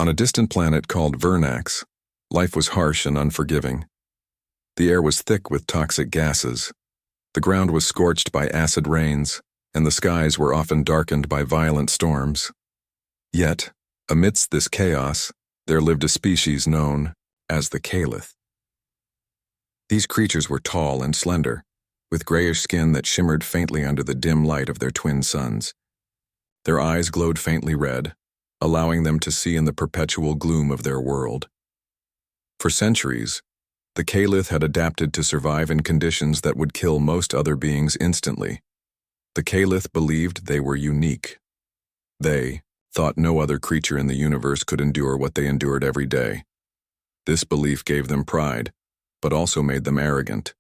On a distant planet called Vernax, life was harsh and unforgiving. The air was thick with toxic gases. The ground was scorched by acid rains, and the skies were often darkened by violent storms. Yet, amidst this chaos, there lived a species known as the Caliph. These creatures were tall and slender, with grayish skin that shimmered faintly under the dim light of their twin suns. Their eyes glowed faintly red, allowing them to see in the perpetual gloom of their world. For centuries, the Caliph had adapted to survive in conditions that would kill most other beings instantly. The Caliph believed they were unique. They thought no other creature in the universe could endure what they endured every day. This belief gave them pride, but also made them arrogant.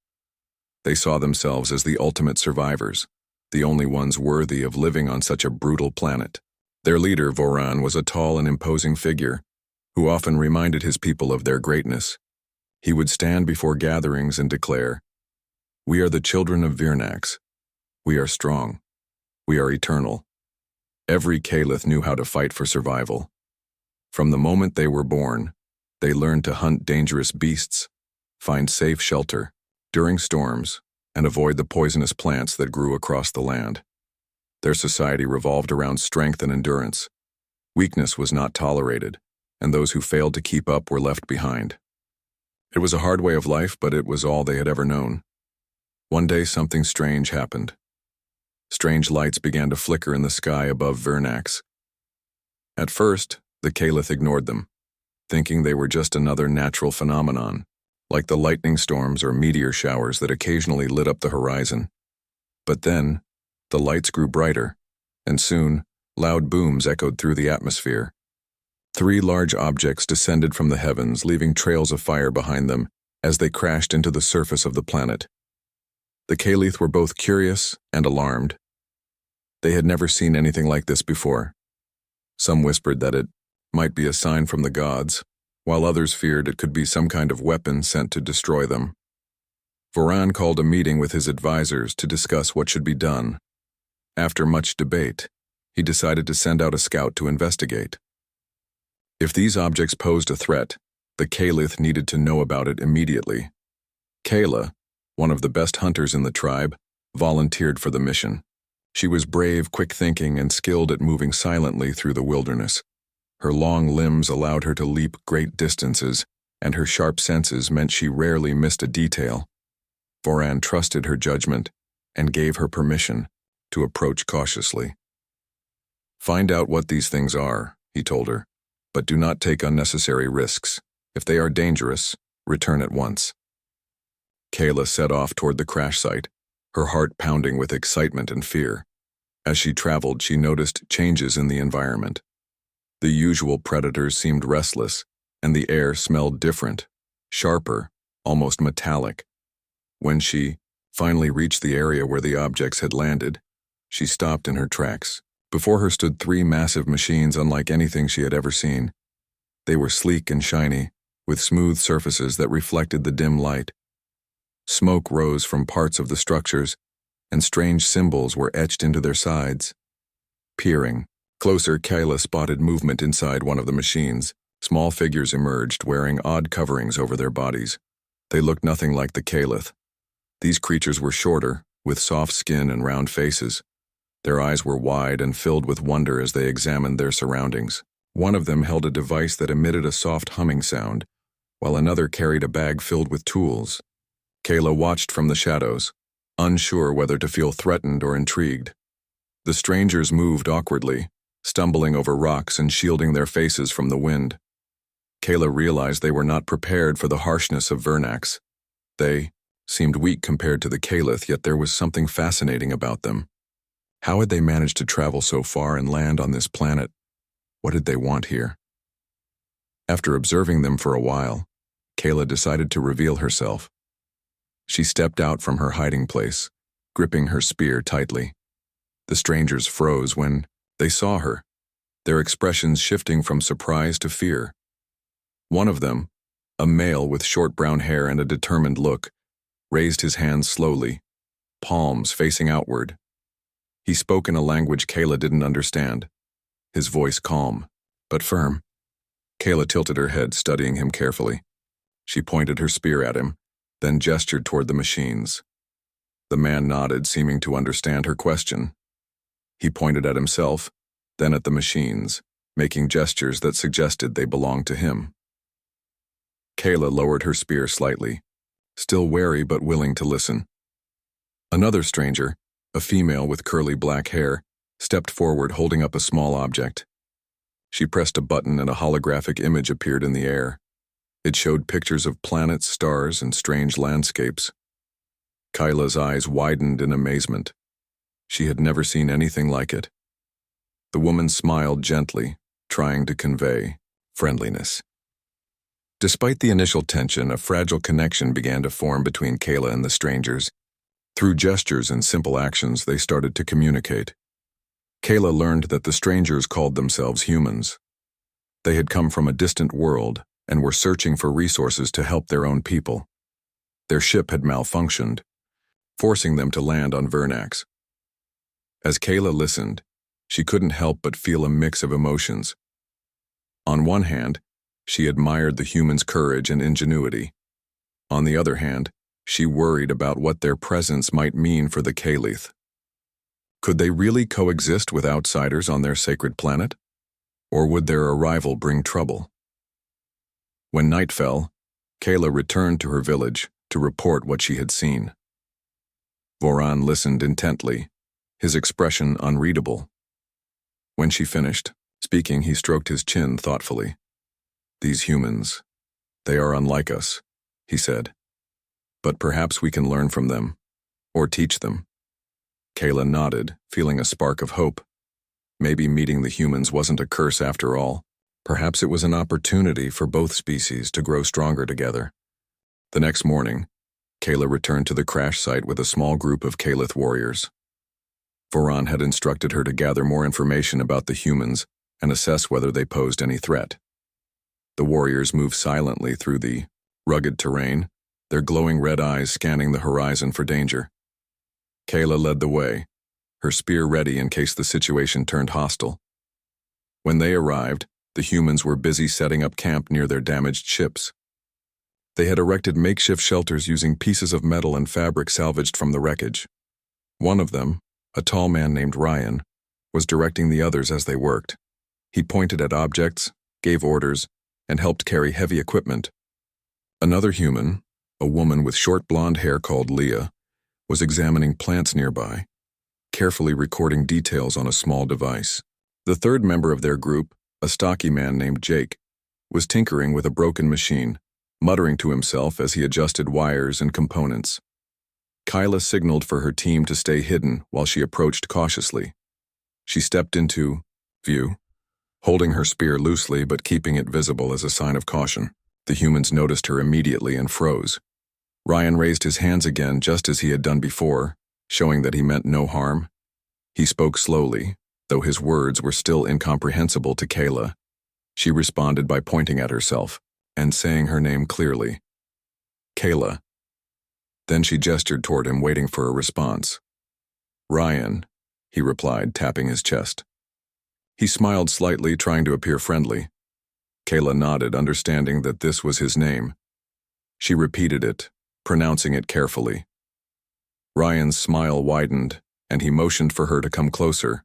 They saw themselves as the ultimate survivors, the only ones worthy of living on such a brutal planet. Their leader, Voran, was a tall and imposing figure, who often reminded his people of their greatness. He would stand before gatherings and declare, "We are the children of Vernax. We are strong. We are eternal." Every Caliph knew how to fight for survival. From the moment they were born, they learned to hunt dangerous beasts, find safe shelter during storms, and avoid the poisonous plants that grew across the land. Their society revolved around strength and endurance. Weakness was not tolerated, and those who failed to keep up were left behind. It was a hard way of life, but it was all they had ever known. One day something strange happened. Strange lights began to flicker in the sky above Vernax. At first, the Caliph ignored them, thinking they were just another natural phenomenon, like the lightning storms or meteor showers that occasionally lit up the horizon. But then, the lights grew brighter, and soon, loud booms echoed through the atmosphere. 3 large objects descended from the heavens, leaving trails of fire behind them as they crashed into the surface of the planet. The Caliph were both curious and alarmed. They had never seen anything like this before. Some whispered that it might be a sign from the gods, while others feared it could be some kind of weapon sent to destroy them. Voran called a meeting with his advisors to discuss what should be done. After much debate, he decided to send out a scout to investigate. If these objects posed a threat, the Caliph needed to know about it immediately. Kayla, one of the best hunters in the tribe, volunteered for the mission. She was brave, quick-thinking, and skilled at moving silently through the wilderness. Her long limbs allowed her to leap great distances, and her sharp senses meant she rarely missed a detail. Voran trusted her judgment and gave her permission to approach cautiously. "Find out what these things are," he told her, "but do not take unnecessary risks. If they are dangerous, return at once." Kayla set off toward the crash site, her heart pounding with excitement and fear. As she traveled, she noticed changes in the environment. The usual predators seemed restless, and the air smelled different, sharper, almost metallic. When she finally reached the area where the objects had landed, she stopped in her tracks. Before her stood 3 massive machines unlike anything she had ever seen. They were sleek and shiny, with smooth surfaces that reflected the dim light. Smoke rose from parts of the structures, and strange symbols were etched into their sides. Peering closer, Kayla spotted movement inside one of the machines. Small figures emerged, wearing odd coverings over their bodies. They looked nothing like the Caliph. These creatures were shorter, with soft skin and round faces. Their eyes were wide and filled with wonder as they examined their surroundings. One of them held a device that emitted a soft humming sound, while another carried a bag filled with tools. Kayla watched from the shadows, unsure whether to feel threatened or intrigued. The strangers moved awkwardly, stumbling over rocks and shielding their faces from the wind. Kayla realized they were not prepared for the harshness of Vernax. They seemed weak compared to the Caliph, yet there was something fascinating about them. How had they managed to travel so far and land on this planet? What did they want here? After observing them for a while, Kayla decided to reveal herself. She stepped out from her hiding place, gripping her spear tightly. The strangers froze when they saw her, their expressions shifting from surprise to fear. One of them, a male with short brown hair and a determined look, raised his hands slowly, palms facing outward. He spoke in a language Kayla didn't understand, his voice calm, but firm. Kayla tilted her head, studying him carefully. She pointed her spear at him, then gestured toward the machines. The man nodded, seeming to understand her question. He pointed at himself, then at the machines, making gestures that suggested they belonged to him. Kayla lowered her spear slightly, still wary but willing to listen. Another stranger, a female with curly black hair, stepped forward holding up a small object. She pressed a button and a holographic image appeared in the air. It showed pictures of planets, stars, and strange landscapes. Kayla's eyes widened in amazement. She had never seen anything like it. The woman smiled gently, trying to convey friendliness. Despite the initial tension, a fragile connection began to form between Kayla and the strangers. Through gestures and simple actions, they started to communicate. Kayla learned that the strangers called themselves humans. They had come from a distant world and were searching for resources to help their own people. Their ship had malfunctioned, forcing them to land on Vernax. As Kayla listened, she couldn't help but feel a mix of emotions. On one hand, she admired the humans' courage and ingenuity. On the other hand, she worried about what their presence might mean for the Kalith. Could they really coexist with outsiders on their sacred planet? Or would their arrival bring trouble? When night fell, Kayla returned to her village to report what she had seen. Voran listened intently, his expression unreadable. When she finished speaking, he stroked his chin thoughtfully. "These humans, they are unlike us," he said. "But perhaps we can learn from them, or teach them." Kayla nodded, feeling a spark of hope. Maybe meeting the humans wasn't a curse after all. Perhaps it was an opportunity for both species to grow stronger together. The next morning, Kayla returned to the crash site with a small group of Kalith warriors. Voran had instructed her to gather more information about the humans and assess whether they posed any threat. The warriors moved silently through the rugged terrain, their glowing red eyes scanning the horizon for danger. Kayla led the way, her spear ready in case the situation turned hostile. When they arrived, the humans were busy setting up camp near their damaged ships. They had erected makeshift shelters using pieces of metal and fabric salvaged from the wreckage. One of them, a tall man named Ryan, was directing the others as they worked. He pointed at objects, gave orders, and helped carry heavy equipment. Another human, a woman with short blonde hair called Leah, was examining plants nearby, carefully recording details on a small device. The third member of their group, a stocky man named Jake, was tinkering with a broken machine, muttering to himself as he adjusted wires and components. Kayla signaled for her team to stay hidden while she approached cautiously. She stepped into view, holding her spear loosely but keeping it visible as a sign of caution. The humans noticed her immediately and froze. Ryan raised his hands again just as he had done before, showing that he meant no harm. He spoke slowly, though his words were still incomprehensible to Kayla. She responded by pointing at herself and saying her name clearly. "Kayla." Then she gestured toward him, waiting for a response. "Ryan," he replied, tapping his chest. He smiled slightly, trying to appear friendly. Kayla nodded, understanding that this was his name. She repeated it, pronouncing it carefully. Ryan's smile widened, and he motioned for her to come closer.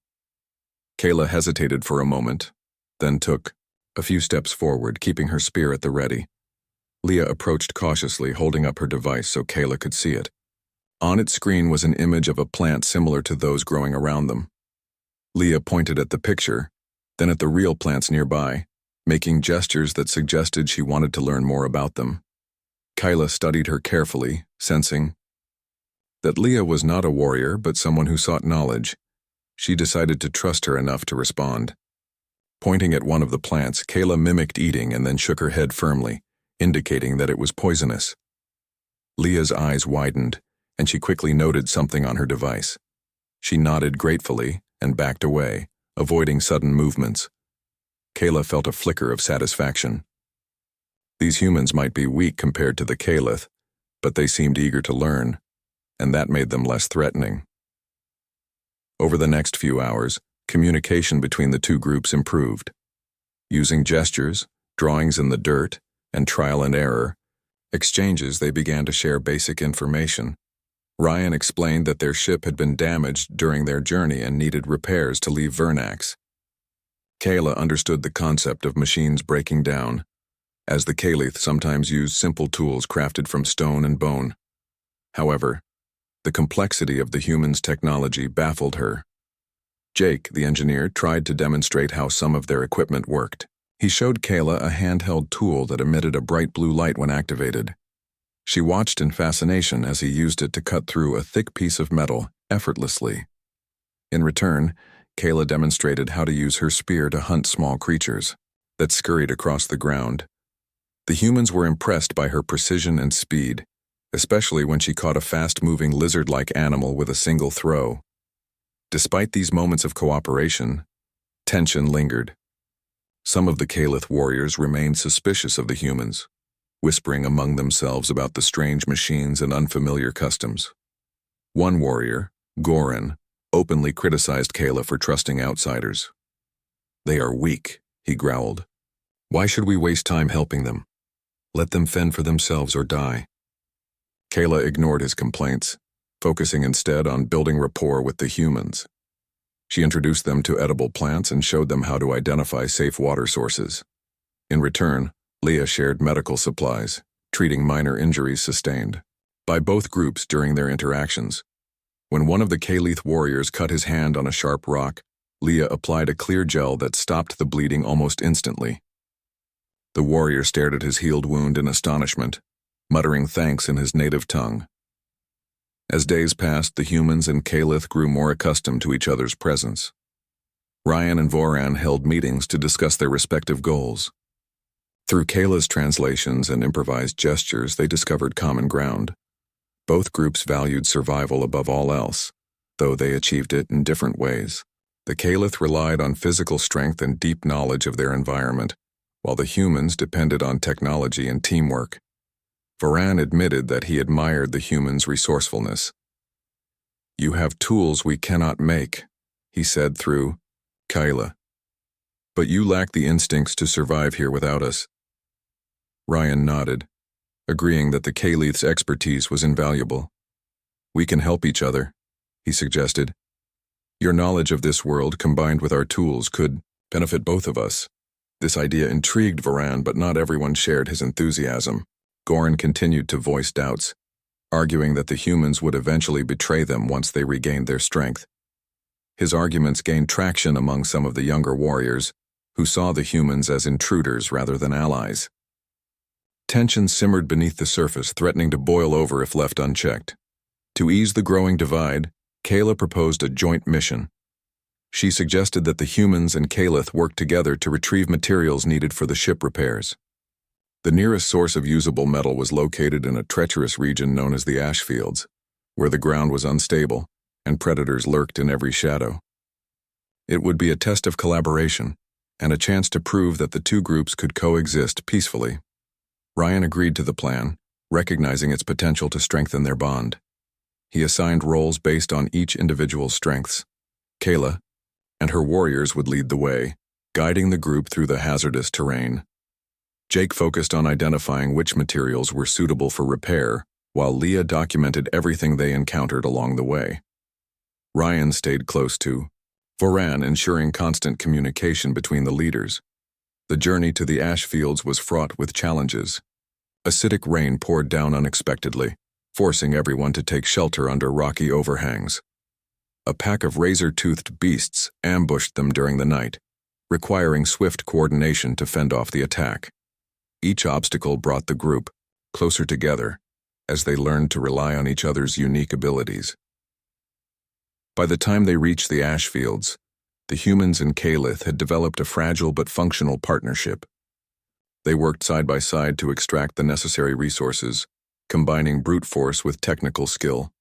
Kayla hesitated for a moment, then took a few steps forward, keeping her spear at the ready. Leah approached cautiously, holding up her device so Kayla could see it. On its screen was an image of a plant similar to those growing around them. Leah pointed at the picture, then at the real plants nearby, making gestures that suggested she wanted to learn more about them. Kayla studied her carefully, sensing that Leah was not a warrior but someone who sought knowledge. She decided to trust her enough to respond. Pointing at one of the plants, Kayla mimicked eating and then shook her head firmly, indicating that it was poisonous. Leah's eyes widened, and she quickly noted something on her device. She nodded gratefully and backed away, avoiding sudden movements. Kayla felt a flicker of satisfaction. These humans might be weak compared to the Kalith, but they seemed eager to learn, and that made them less threatening. Over the next few hours, communication between the two groups improved. Using gestures, drawings in the dirt, and trial and error exchanges. They began to share basic information. Ryan explained that their ship had been damaged during their journey and needed repairs to leave Vernax. Kayla understood the concept of machines breaking down, as the Kalith sometimes used simple tools crafted from stone and bone. However, the complexity of the humans' technology baffled her. Jake, the engineer, tried to demonstrate how some of their equipment worked. He showed Kayla a handheld tool that emitted a bright blue light when activated. She watched in fascination as he used it to cut through a thick piece of metal effortlessly. In return, Kayla demonstrated how to use her spear to hunt small creatures that scurried across the ground. The humans were impressed by her precision and speed, especially when she caught a fast-moving lizard-like animal with a single throw. Despite these moments of cooperation, tension lingered. Some of the Kalith warriors remained suspicious of the humans, whispering among themselves about the strange machines and unfamiliar customs. One warrior, Goran, openly criticized Kayla for trusting outsiders. "They are weak," he growled. "Why should we waste time helping them? Let them fend for themselves or die." Kayla ignored his complaints, focusing instead on building rapport with the humans. She introduced them to edible plants and showed them how to identify safe water sources. In return, Leah shared medical supplies, treating minor injuries sustained by both groups during their interactions. When one of the Kalith warriors cut his hand on a sharp rock, Leah applied a clear gel that stopped the bleeding almost instantly. The warrior stared at his healed wound in astonishment, muttering thanks in his native tongue. As days passed, the humans and Kalith grew more accustomed to each other's presence. Ryan and Voran held meetings to discuss their respective goals. Through Kayla's translations and improvised gestures, they discovered common ground. Both groups valued survival above all else, though they achieved it in different ways. The Kalith relied on physical strength and deep knowledge of their environment, while the humans depended on technology and teamwork. Voran admitted that he admired the humans' resourcefulness. "You have tools we cannot make," he said through Kayla. "But you lack the instincts to survive here without us." Ryan nodded, agreeing that the Kalith's expertise was invaluable. "We can help each other," he suggested. "Your knowledge of this world combined with our tools could benefit both of us." This idea intrigued Voran, but not everyone shared his enthusiasm. Goran continued to voice doubts, arguing that the humans would eventually betray them once they regained their strength. His arguments gained traction among some of the younger warriors, who saw the humans as intruders rather than allies. Tension simmered beneath the surface, threatening to boil over if left unchecked. To ease the growing divide, Kayla proposed a joint mission. She suggested that the humans and Kalith work together to retrieve materials needed for the ship repairs. The nearest source of usable metal was located in a treacherous region known as the ash fields, where the ground was unstable and predators lurked in every shadow. It would be a test of collaboration and a chance to prove that the two groups could coexist peacefully. Ryan agreed to the plan, recognizing its potential to strengthen their bond. He assigned roles based on each individual's strengths. Kayla and her warriors would lead the way, guiding the group through the hazardous terrain. Jake focused on identifying which materials were suitable for repair, while Leah documented everything they encountered along the way. Ryan stayed close to Voran, ensuring constant communication between the leaders. The journey to the ash fields was fraught with challenges. Acidic rain poured down unexpectedly, forcing everyone to take shelter under rocky overhangs. A pack of razor-toothed beasts ambushed them during the night, requiring swift coordination to fend off the attack. Each obstacle brought the group closer together as they learned to rely on each other's unique abilities. By the time they reached the ash fields, the humans and Kalith had developed a fragile but functional partnership. They worked side by side to extract the necessary resources, combining brute force with technical skill.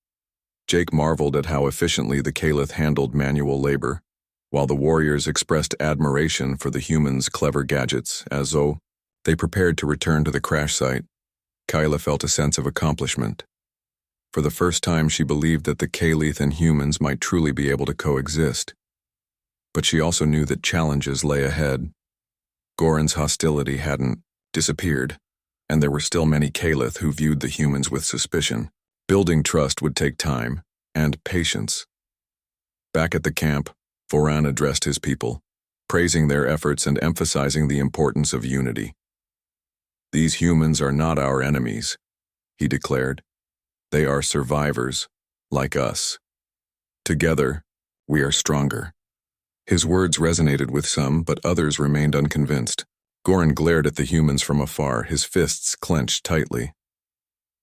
Jake marveled at how efficiently the Kalith handled manual labor, while the warriors expressed admiration for the humans' clever gadgets. As though they prepared to return to the crash site, Kayla felt a sense of accomplishment. For the first time, she believed that the Kalith and humans might truly be able to coexist. But she also knew that challenges lay ahead. Goran's hostility hadn't disappeared, and there were still many Kalith who viewed the humans with suspicion. Building trust would take time and patience. Back at the camp, Voran addressed his people, praising their efforts and emphasizing the importance of unity. "These humans are not our enemies," he declared. "They are survivors, like us. Together, we are stronger." His words resonated with some, but others remained unconvinced. Goran glared at the humans from afar, his fists clenched tightly.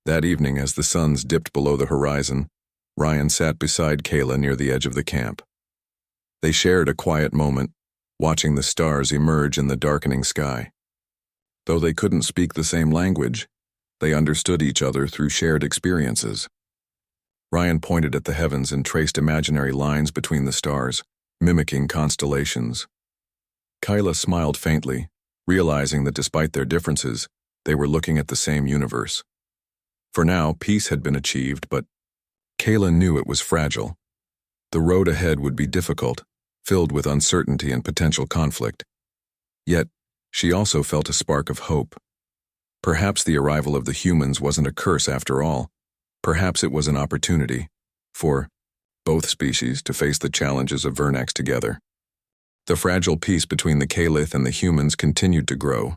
That evening, as the suns dipped below the horizon, Ryan sat beside Kayla near the edge of the camp. They shared a quiet moment, watching the stars emerge in the darkening sky. Though they couldn't speak the same language, they understood each other through shared experiences. Ryan pointed at the heavens and traced imaginary lines between the stars, mimicking constellations. Kyla smiled faintly, realizing that despite their differences, they were looking at the same universe. For now, peace had been achieved, but Kayla knew it was fragile. The road ahead would be difficult, filled with uncertainty and potential conflict. Yet, she also felt a spark of hope. Perhaps the arrival of the humans wasn't a curse after all. Perhaps it was an opportunity for both species to face the challenges of Vernax together. The fragile peace between the Kalith and the humans continued to grow,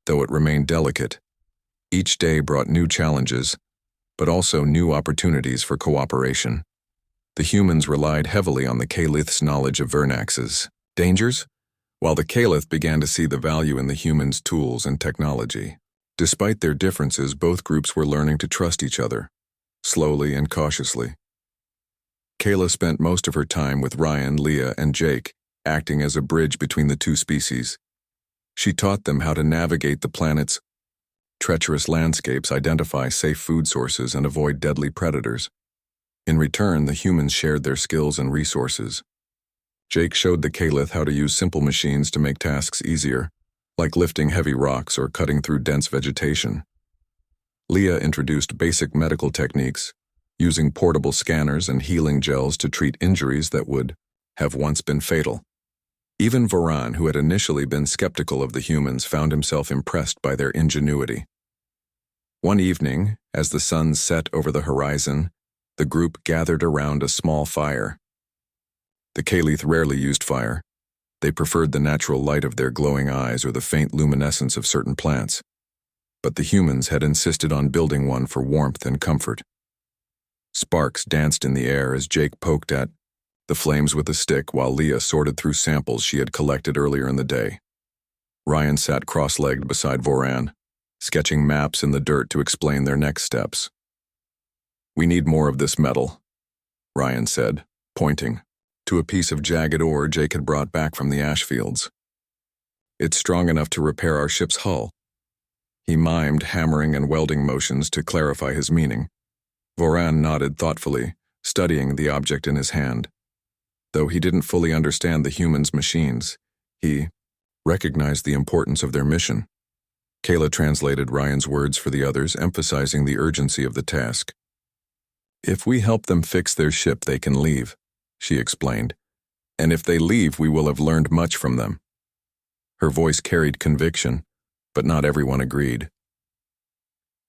though it remained delicate. Each day brought new challenges, but also new opportunities for cooperation. The humans relied heavily on the Kalith's knowledge of Vernax's dangers, while the Kalith began to see the value in the humans' tools and technology. Despite their differences, both groups were learning to trust each other, slowly and cautiously. Kayla spent most of her time with Ryan, Leah, and Jake, acting as a bridge between the two species. She taught them how to navigate the planet's treacherous landscapes, identify safe food sources, and avoid deadly predators. In return, the humans shared their skills and resources. Jake showed the Kalith how to use simple machines to make tasks easier, like lifting heavy rocks or cutting through dense vegetation. Leah introduced basic medical techniques, using portable scanners and healing gels to treat injuries that would have once been fatal. Even Voran, who had initially been skeptical of the humans, found himself impressed by their ingenuity. One evening, as the sun set over the horizon, the group gathered around a small fire. The Kalith rarely used fire. They preferred the natural light of their glowing eyes or the faint luminescence of certain plants. But the humans had insisted on building one for warmth and comfort. Sparks danced in the air as Jake poked at the flames with a stick while Leah sorted through samples she had collected earlier in the day. Ryan sat cross-legged beside Voran, sketching maps in the dirt to explain their next steps. "We need more of this metal," Ryan said, pointing to a piece of jagged ore Jake had brought back from the ash fields. "It's strong enough to repair our ship's hull." He mimed hammering and welding motions to clarify his meaning. Voran nodded thoughtfully, studying the object in his hand. Though he didn't fully understand the humans' machines, he recognized the importance of their mission. Kayla translated Ryan's words for the others, emphasizing the urgency of the task. "If we help them fix their ship, they can leave," she explained. "And if they leave, we will have learned much from them." Her voice carried conviction, but not everyone agreed.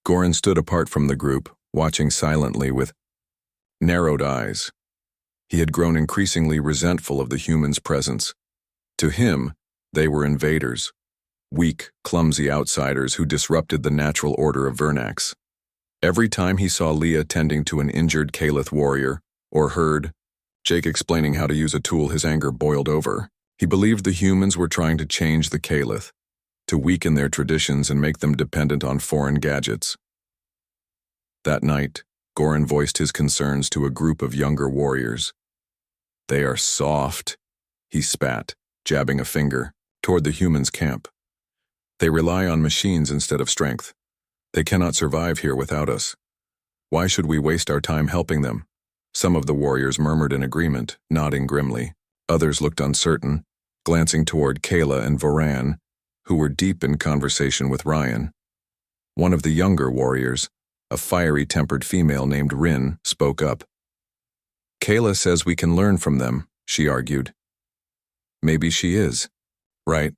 Goran stood apart from the group, watching silently with narrowed eyes. He had grown increasingly resentful of the humans' presence. To him, they were invaders, weak, clumsy outsiders who disrupted the natural order of Vernax. Every time he saw Leah tending to an injured Kalith warrior, or heard Jake explaining how to use a tool, his anger boiled over. He believed the humans were trying to change the Kalith, to weaken their traditions and make them dependent on foreign gadgets. That night, Goran voiced his concerns to a group of younger warriors. "They are soft," he spat, jabbing a finger toward the humans' camp. "They rely on machines instead of strength. They cannot survive here without us. Why should we waste our time helping them?" Some of the warriors murmured in agreement, nodding grimly. Others looked uncertain, glancing toward Kayla and Voran, who were deep in conversation with Ryan. One of the younger warriors, a fiery-tempered female named Rin, spoke up. "Kayla says we can learn from them," she argued. "Maybe she is. Right.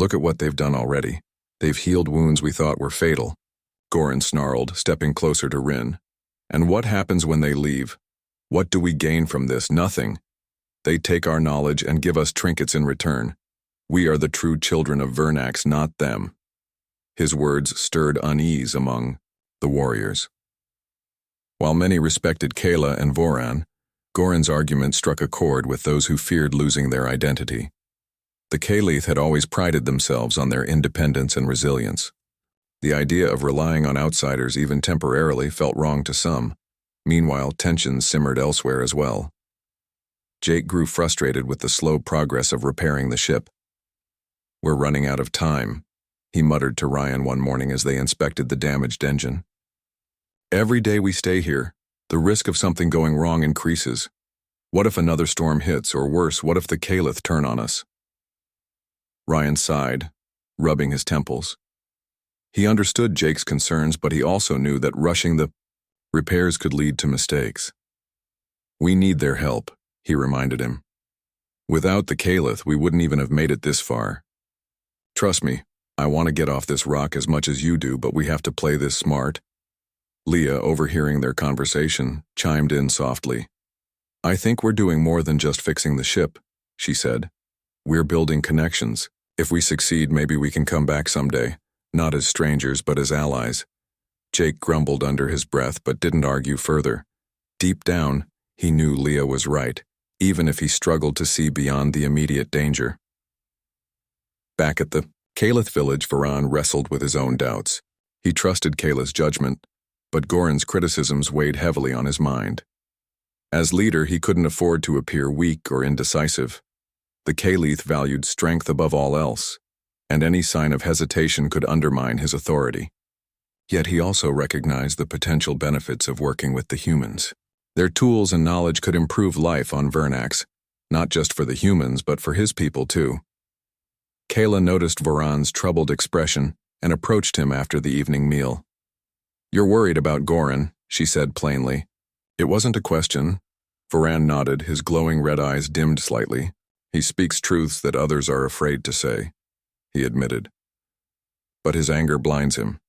Look at what they've done already. They've healed wounds we thought were fatal. Goran snarled, stepping closer to Rin. And what happens when they leave? What do we gain from this? Nothing. They take our knowledge and give us trinkets in return. We are the true children of Vernax, not them. His words stirred unease among the warriors. While many respected Kayla and Voran, Goran's argument struck a chord with those who feared losing their identity. The Kalith had always prided themselves on their independence and resilience. The idea of relying on outsiders even temporarily felt wrong to some. Meanwhile, tensions simmered elsewhere as well. Jake grew frustrated with the slow progress of repairing the ship. "We're running out of time," he muttered to Ryan one morning as they inspected the damaged engine. "Every day we stay here, the risk of something going wrong increases. What if another storm hits, or worse, what if the Kalith turn on us?" Ryan sighed, rubbing his temples. He understood Jake's concerns, but he also knew that rushing the repairs could lead to mistakes. "We need their help," he reminded him. "Without the Kalith, we wouldn't even have made it this far. Trust me, I want to get off this rock as much as you do, but we have to play this smart." Leah, overhearing their conversation, chimed in softly. "I think we're doing more than just fixing the ship," she said. "We're building connections. If we succeed, maybe we can come back someday, not as strangers but as allies." Jake grumbled under his breath but didn't argue further. Deep down, he knew Leah was right, even if he struggled to see beyond the immediate danger. Back at the Kalith village, Varan wrestled with his own doubts. He trusted Kayla's judgment, but Goran's criticisms weighed heavily on his mind. As leader, he couldn't afford to appear weak or indecisive. The Kalith valued strength above all else, and any sign of hesitation could undermine his authority. Yet he also recognized the potential benefits of working with the humans. Their tools and knowledge could improve life on Vernax, not just for the humans, but for his people too. Kayla noticed Voran's troubled expression and approached him after the evening meal. "You're worried about Goran," she said plainly. "It wasn't a question." Voran nodded, his glowing red eyes dimmed slightly. "He speaks truths that others are afraid to say," he admitted. "But his anger blinds him.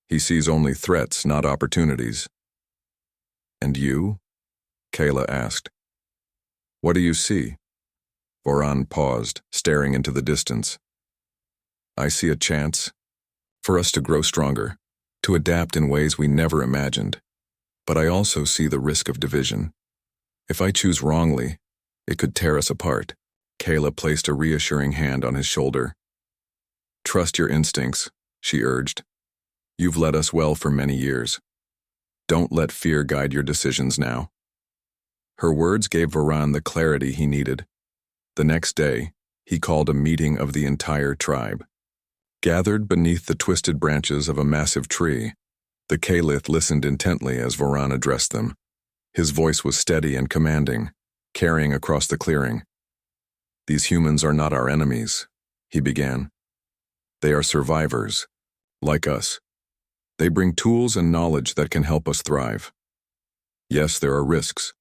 He sees only threats, not opportunities." "And you?" Kayla asked. "What do you see?" Voran paused, staring into the distance. "I see a chance for us to grow stronger, to adapt in ways we never imagined. But I also see the risk of division. If I choose wrongly, it could tear us apart." Kayla placed a reassuring hand on his shoulder. "Trust your instincts," she urged. "You've led us well for many years. Don't let fear guide your decisions now." Her words gave Varan the clarity he needed. The next day, he called a meeting of the entire tribe. Gathered beneath the twisted branches of a massive tree, the Kalith listened intently as Voran addressed them. His voice was steady and commanding, carrying across the clearing. "These humans are not our enemies," he began. "They are survivors, like us. They bring tools and knowledge that can help us thrive. Yes, there are risks,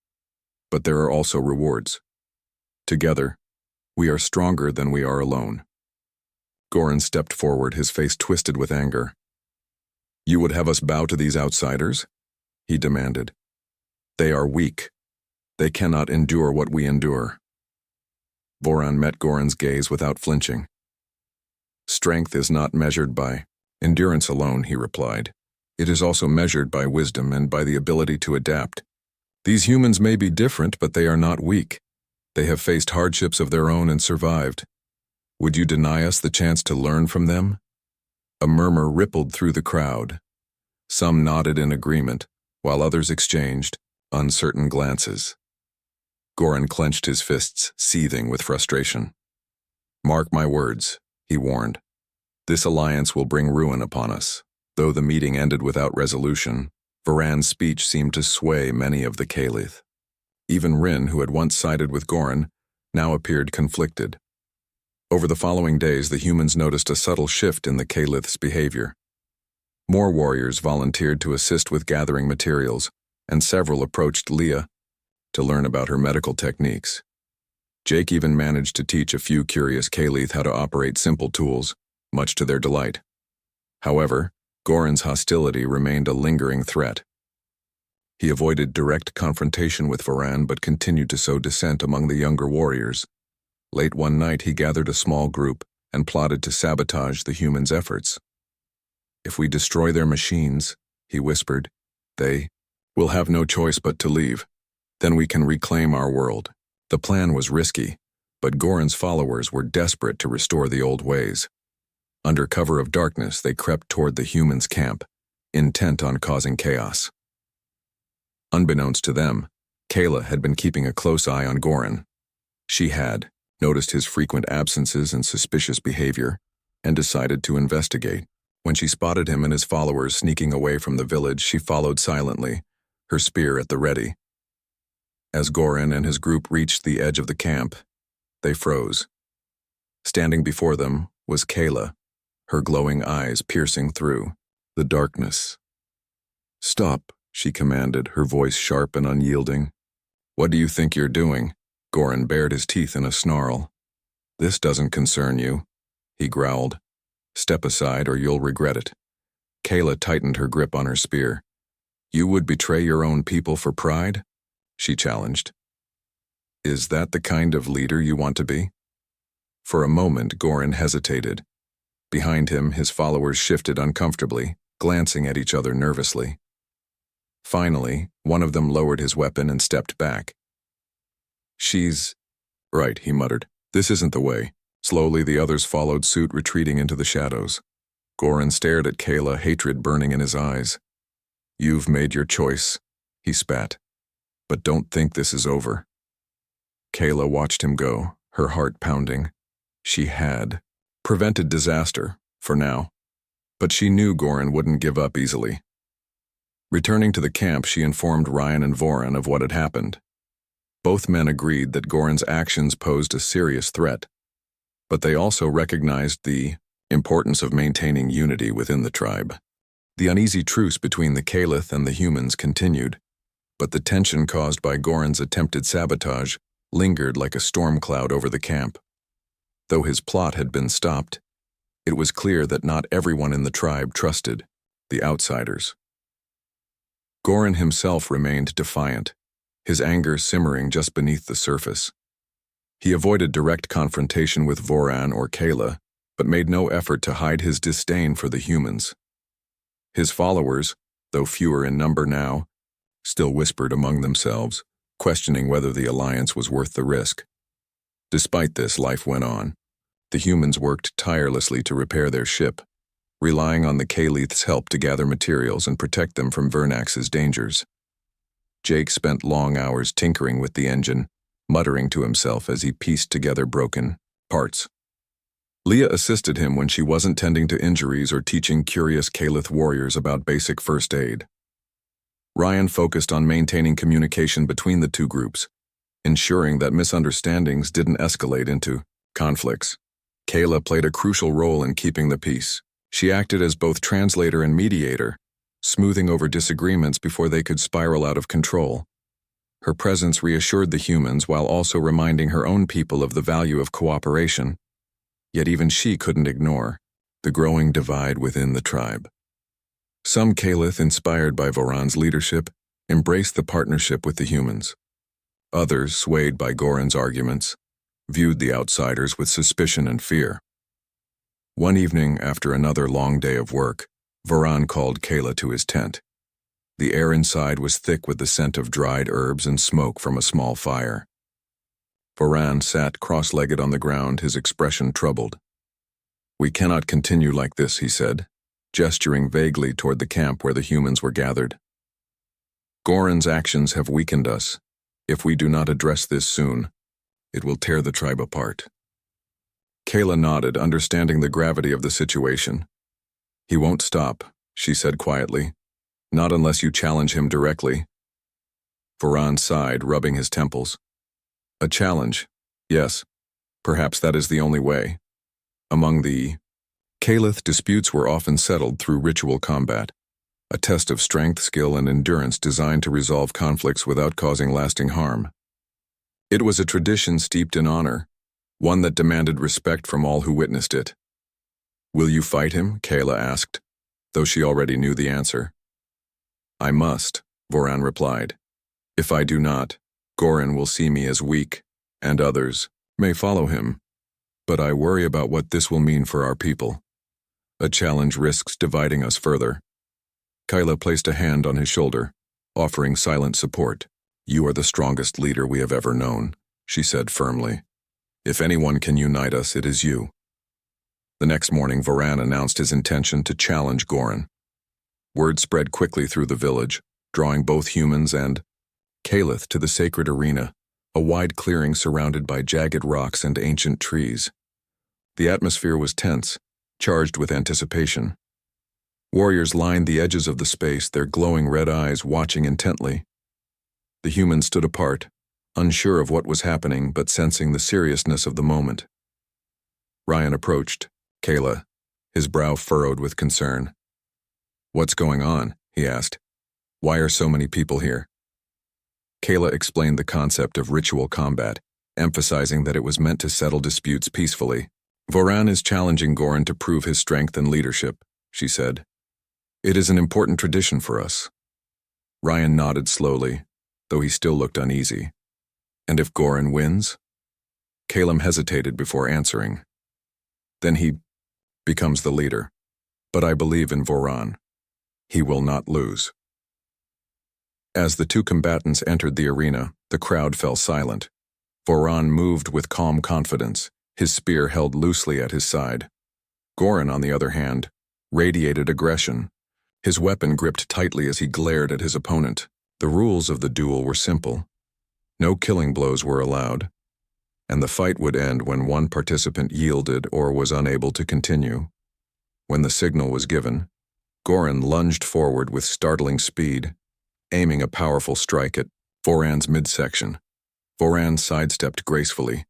but there are also rewards. Together, we are stronger than we are alone." Goran stepped forward, his face twisted with anger. "You would have us bow to these outsiders?" he demanded. "They are weak. They cannot endure what we endure." Voran met Goran's gaze without flinching. "Strength is not measured by endurance alone," he replied. "It is also measured by wisdom and by the ability to adapt. These humans may be different, but they are not weak. They have faced hardships of their own and survived. Would you deny us the chance to learn from them?" A murmur rippled through the crowd. Some nodded in agreement, while others exchanged uncertain glances. Goran clenched his fists, seething with frustration. "Mark my words," he warned. "This alliance will bring ruin upon us." Though the meeting ended without resolution, Varan's speech seemed to sway many of the Kalith. Even Rin, who had once sided with Goran, now appeared conflicted. Over the following days, the humans noticed a subtle shift in the Kalith's behavior. More warriors volunteered to assist with gathering materials, and several approached Leah to learn about her medical techniques. Jake even managed to teach a few curious Kalith how to operate simple tools, much to their delight. However, Goran's hostility remained a lingering threat. He avoided direct confrontation with Varan but continued to sow dissent among the younger warriors. Late one night he gathered a small group and plotted to sabotage the humans' efforts. "If we destroy their machines," he whispered, "they will have no choice but to leave. Then we can reclaim our world." The plan was risky, but Goran's followers were desperate to restore the old ways. Under cover of darkness, they crept toward the humans' camp, intent on causing chaos. Unbeknownst to them, Kayla had been keeping a close eye on Goran. She had noticed his frequent absences and suspicious behavior, and decided to investigate. When she spotted him and his followers sneaking away from the village, she followed silently, her spear at the ready. As Goran and his group reached the edge of the camp, they froze. Standing before them was Kayla, her glowing eyes piercing through the darkness. "Stop," she commanded, her voice sharp and unyielding. "What do you think you're doing?" Goran bared his teeth in a snarl. "This doesn't concern you," he growled. "Step aside or you'll regret it." Kayla tightened her grip on her spear. "You would betray your own people for pride?" she challenged. "Is that the kind of leader you want to be?" For a moment, Goran hesitated. Behind him, his followers shifted uncomfortably, glancing at each other nervously. Finally, one of them lowered his weapon and stepped back. "She's right," he muttered. "This isn't the way." Slowly, the others followed suit, retreating into the shadows. Goran stared at Kayla, hatred burning in his eyes. "You've made your choice," he spat. "But don't think this is over." Kayla watched him go, her heart pounding. She had prevented disaster, for now. But she knew Goran wouldn't give up easily. Returning to the camp, she informed Ryan and Voran of what had happened. Both men agreed that Goran's actions posed a serious threat, but they also recognized the importance of maintaining unity within the tribe. The uneasy truce between the Kalith and the humans continued, but the tension caused by Goran's attempted sabotage lingered like a storm cloud over the camp. Though his plot had been stopped, it was clear that not everyone in the tribe trusted the outsiders. Goran himself remained defiant, his anger simmering just beneath the surface. He avoided direct confrontation with Voran or Kayla, but made no effort to hide his disdain for the humans. His followers, though fewer in number now, still whispered among themselves, questioning whether the alliance was worth the risk. Despite this, life went on. The humans worked tirelessly to repair their ship, relying on the Kalith's help to gather materials and protect them from Vernax's dangers. Jake spent long hours tinkering with the engine, muttering to himself as he pieced together broken parts. Leah assisted him when she wasn't tending to injuries or teaching curious Kalith warriors about basic first aid. Ryan focused on maintaining communication between the two groups, ensuring that misunderstandings didn't escalate into conflicts. Kayla played a crucial role in keeping the peace. She acted as both translator and mediator, smoothing over disagreements before they could spiral out of control. Her presence reassured the humans while also reminding her own people of the value of cooperation. Yet even she couldn't ignore the growing divide within the tribe. Some Kalith, inspired by Voran's leadership, embraced the partnership with the humans. Others, swayed by Goran's arguments, viewed the outsiders with suspicion and fear. One evening, after another long day of work, Voran called Kayla to his tent. The air inside was thick with the scent of dried herbs and smoke from a small fire. Voran sat cross-legged on the ground, his expression troubled. "We cannot continue like this," he said, gesturing vaguely toward the camp where the humans were gathered. "Goran's actions have weakened us. If we do not address this soon, it will tear the tribe apart." Kayla nodded, understanding the gravity of the situation. "He won't stop," she said quietly. "Not unless you challenge him directly." Voran sighed, rubbing his temples. "A challenge, yes. Perhaps that is the only way." Among the Kalith, disputes were often settled through ritual combat, a test of strength, skill, and endurance designed to resolve conflicts without causing lasting harm. It was a tradition steeped in honor, one that demanded respect from all who witnessed it. Will you fight him? Kayla asked, though she already knew the answer. I must, Voran replied. If I do not, Goran will see me as weak, and others may follow him. But I worry about what this will mean for our people. A challenge risks dividing us further. Kayla placed a hand on his shoulder, offering silent support. You are the strongest leader we have ever known, she said firmly. If anyone can unite us, it is you. The next morning, Voran announced his intention to challenge Goran. Word spread quickly through the village, drawing both humans and Kalith to the sacred arena, a wide clearing surrounded by jagged rocks and ancient trees. The atmosphere was tense, charged with anticipation. Warriors lined the edges of the space, their glowing red eyes watching intently. The humans stood apart, unsure of what was happening but sensing the seriousness of the moment. Ryan approached Kayla, his brow furrowed with concern. What's going on? He asked. Why are so many people here? Kayla explained the concept of ritual combat, emphasizing that it was meant to settle disputes peacefully. Voran is challenging Goran to prove his strength and leadership, she said. It is an important tradition for us. Ryan nodded slowly, though he still looked uneasy. And if Goran wins? Calum hesitated before answering. Then he becomes the leader. But I believe in Voran. He will not lose. As the two combatants entered the arena, the crowd fell silent. Voran moved with calm confidence, his spear held loosely at his side. Goran, on the other hand, radiated aggression, his weapon gripped tightly as he glared at his opponent. The rules of the duel were simple. No killing blows were allowed, and the fight would end when one participant yielded or was unable to continue. When the signal was given, Goran lunged forward with startling speed, aiming a powerful strike at Voran's midsection. Voran sidestepped gracefully,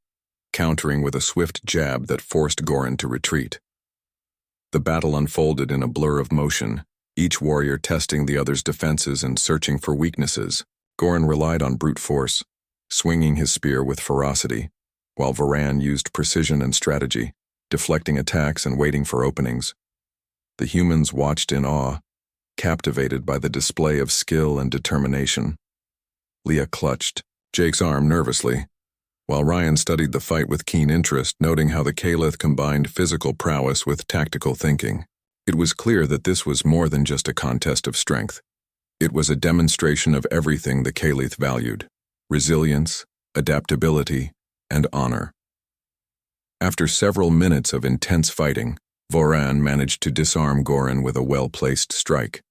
countering with a swift jab that forced Goran to retreat. The battle unfolded in a blur of motion, each warrior testing the other's defenses and searching for weaknesses. Goran relied on brute force, swinging his spear with ferocity, while Voran used precision and strategy, deflecting attacks and waiting for openings. The humans watched in awe, captivated by the display of skill and determination. Leah clutched Jake's arm nervously, while Ryan studied the fight with keen interest, noting how the Kalith combined physical prowess with tactical thinking. It was clear that this was more than just a contest of strength. It was a demonstration of everything the Kalith valued: resilience, adaptability, and honor. After several minutes of intense fighting, Voran managed to disarm Goran with a well-placed strike.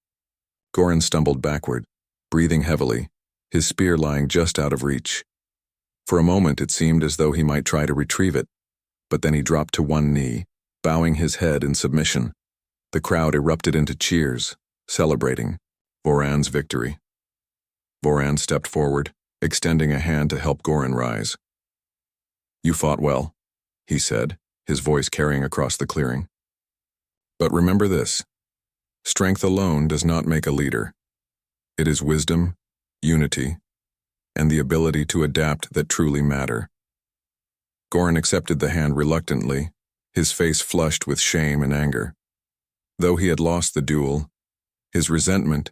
Goran stumbled backward, breathing heavily, his spear lying just out of reach. For a moment it seemed as though he might try to retrieve it, but then he dropped to one knee, bowing his head in submission. The crowd erupted into cheers, celebrating Voran's victory. Voran stepped forward, extending a hand to help Goran rise. You fought well, he said, his voice carrying across the clearing. But remember this: strength alone does not make a leader. It is wisdom, unity, and the ability to adapt that truly matter. Goran accepted the hand reluctantly, his face flushed with shame and anger. Though he had lost the duel, his resentment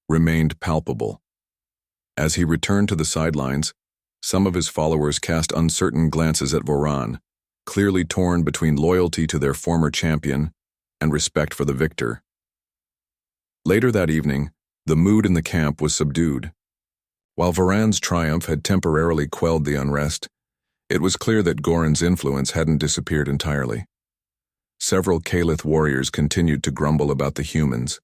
remained palpable. As he returned to the sidelines, some of his followers cast uncertain glances at Voran, clearly torn between loyalty to their former champion and respect for the victor. Later that evening, the mood in the camp was subdued. While Voran's triumph had temporarily quelled the unrest, it was clear that Goran's influence hadn't disappeared entirely. Several Kalith warriors continued to grumble about the humans,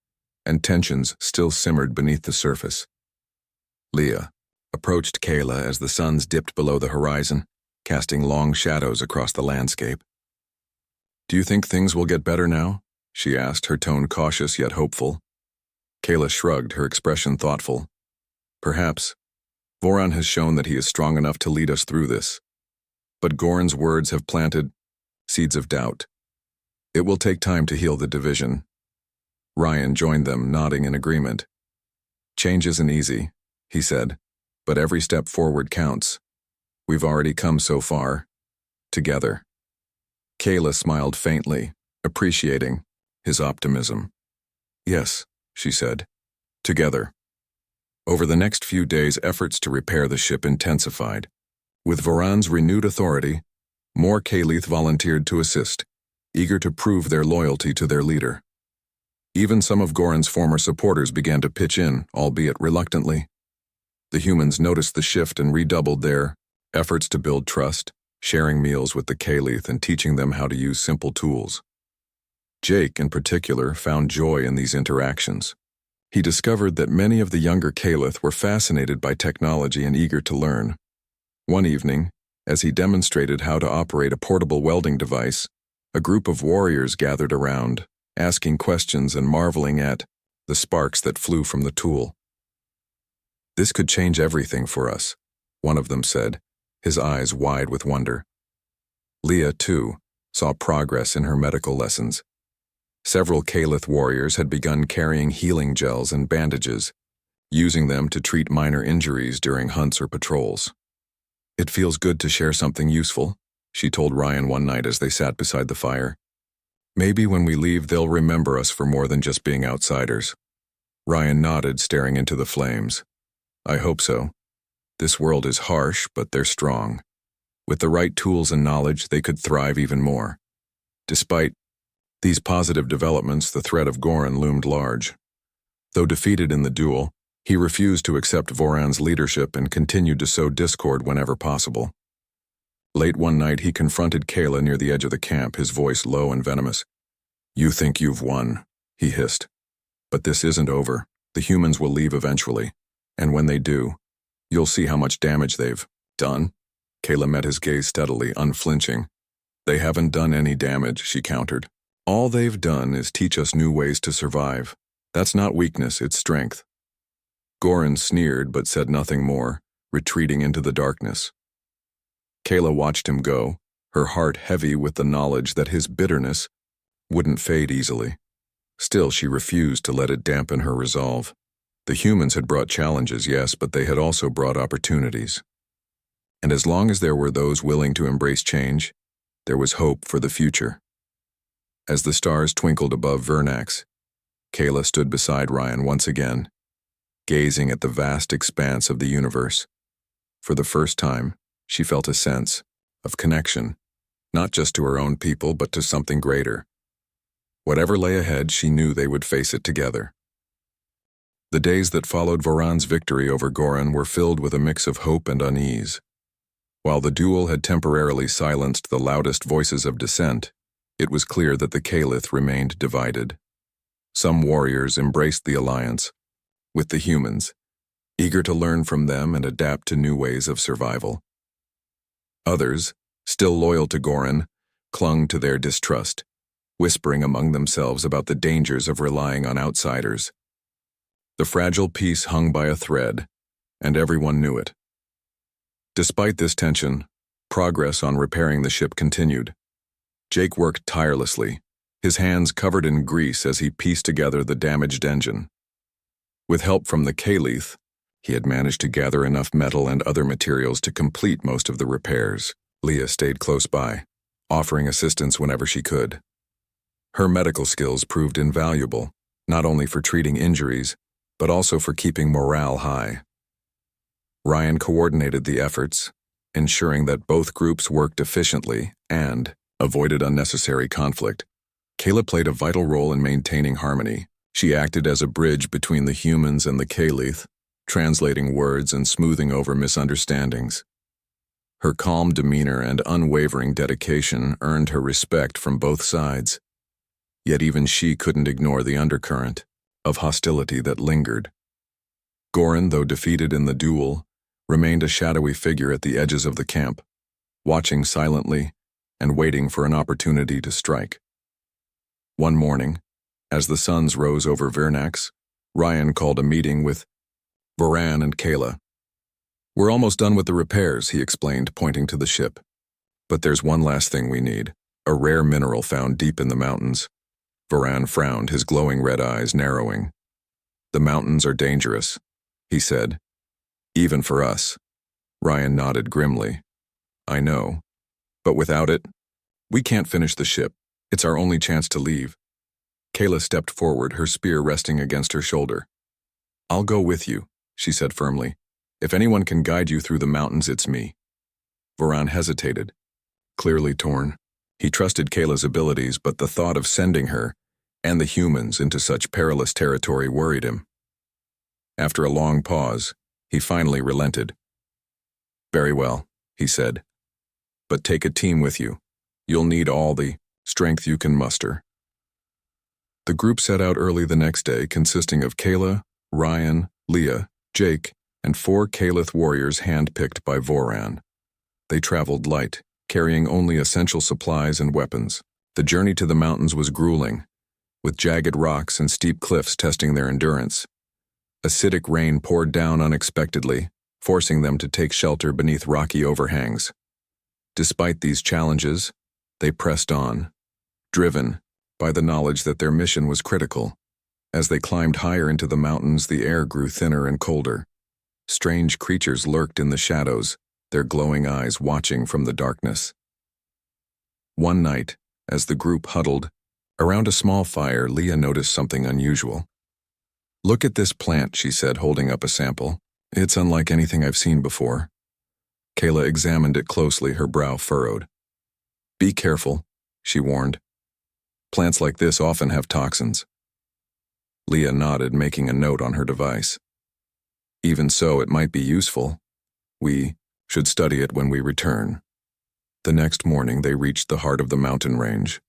and tensions still simmered beneath the surface. Leah approached Kayla as the suns dipped below the horizon, casting long shadows across the landscape. Do you think things will get better now? She asked, her tone cautious yet hopeful. Kayla shrugged, her expression thoughtful. Perhaps. Voran has shown that he is strong enough to lead us through this. But Goran's words have planted seeds of doubt. It will take time to heal the division. Ryan joined them, nodding in agreement. Change isn't easy, he said, but every step forward counts. We've already come so far. Together. Kayla smiled faintly, appreciating his optimism. "Yes," she said. "Together." Over the next few days, efforts to repair the ship intensified. With Voran's renewed authority, more Kalith volunteered to assist, eager to prove their loyalty to their leader. Even some of Goran's former supporters began to pitch in, albeit reluctantly. The humans noticed the shift and redoubled their efforts to build trust, sharing meals with the Kalith and teaching them how to use simple tools. Jake, in particular, found joy in these interactions. He discovered that many of the younger Kalith were fascinated by technology and eager to learn. One evening, as he demonstrated how to operate a portable welding device, a group of warriors gathered around, asking questions and marveling at the sparks that flew from the tool. "This could change everything for us," one of them said, his eyes wide with wonder. Leah, too, saw progress in her medical lessons. Several Kalith warriors had begun carrying healing gels and bandages, using them to treat minor injuries during hunts or patrols. "It feels good to share something useful," she told Ryan one night as they sat beside the fire. "Maybe when we leave they'll remember us for more than just being outsiders." Ryan nodded, staring into the flames. "I hope so. This world is harsh, but they're strong. With the right tools and knowledge, they could thrive even more." Despite these positive developments, the threat of Goran loomed large. Though defeated in the duel, he refused to accept Voran's leadership and continued to sow discord whenever possible. Late one night, he confronted Kayla near the edge of the camp, his voice low and venomous. "You think you've won," he hissed. "But this isn't over. The humans will leave eventually. And when they do, you'll see how much damage they've done." Kayla met his gaze steadily, unflinching. "They haven't done any damage," she countered. "All they've done is teach us new ways to survive. That's not weakness, it's strength." Goran sneered but said nothing more, retreating into the darkness. Kayla watched him go, her heart heavy with the knowledge that his bitterness wouldn't fade easily. Still, she refused to let it dampen her resolve. The humans had brought challenges, yes, but they had also brought opportunities. And as long as there were those willing to embrace change, there was hope for the future. As the stars twinkled above Vernax, Kayla stood beside Ryan once again, gazing at the vast expanse of the universe. For the first time, she felt a sense of connection, not just to her own people, but to something greater. Whatever lay ahead, she knew they would face it together. The days that followed Voran's victory over Goran were filled with a mix of hope and unease. While the duel had temporarily silenced the loudest voices of dissent, it was clear that the Kalith remained divided. Some warriors embraced the alliance with the humans, eager to learn from them and adapt to new ways of survival. Others, still loyal to Goran, clung to their distrust, whispering among themselves about the dangers of relying on outsiders. The fragile peace hung by a thread, and everyone knew it. Despite this tension, progress on repairing the ship continued. Jake worked tirelessly, his hands covered in grease as he pieced together the damaged engine. With help from the Kalith, he had managed to gather enough metal and other materials to complete most of the repairs. Leah stayed close by, offering assistance whenever she could. Her medical skills proved invaluable, not only for treating injuries, but also for keeping morale high. Ryan coordinated the efforts, ensuring that both groups worked efficiently and avoided unnecessary conflict. Kayla played a vital role in maintaining harmony. She acted as a bridge between the humans and the Kalith, translating words and smoothing over misunderstandings. Her calm demeanor and unwavering dedication earned her respect from both sides. Yet even she couldn't ignore the undercurrent of hostility that lingered. Goran, though defeated in the duel, remained a shadowy figure at the edges of the camp, watching silently and waiting for an opportunity to strike. One morning, as the suns rose over Vernax, Ryan called a meeting with Voran and Kayla. "We're almost done with the repairs," he explained, pointing to the ship. "But there's one last thing we need, a rare mineral found deep in the mountains." Voran frowned, his glowing red eyes narrowing. "The mountains are dangerous," he said. "Even for us." Ryan nodded grimly. "I know. But without it, we can't finish the ship. It's our only chance to leave. Kayla stepped forward, her spear resting against her shoulder. I'll go with you, she said firmly. If anyone can guide you through the mountains, it's me. Voran hesitated, clearly torn. He trusted Kayla's abilities, but the thought of sending her and the humans into such perilous territory worried him. After a long pause, he finally relented. Very well, he said. But take a team with you. You'll need all the strength you can muster. The group set out early the next day, consisting of Kayla, Ryan, Leah, Jake, and 4 Kalith warriors handpicked by Voran. They traveled light, carrying only essential supplies and weapons. The journey to the mountains was grueling, with jagged rocks and steep cliffs testing their endurance. Acidic rain poured down unexpectedly, forcing them to take shelter beneath rocky overhangs. Despite these challenges, they pressed on, driven by the knowledge that their mission was critical. As they climbed higher into the mountains, the air grew thinner and colder. Strange creatures lurked in the shadows, their glowing eyes watching from the darkness. One night, as the group huddled around a small fire, Leah noticed something unusual. Look at this plant, she said, holding up a sample. It's unlike anything I've seen before. Kayla examined it closely, her brow furrowed. Be careful, she warned. Plants like this often have toxins. Leah nodded, making a note on her device. Even so, it might be useful. We should study it when we return. The next morning, they reached the heart of the mountain range.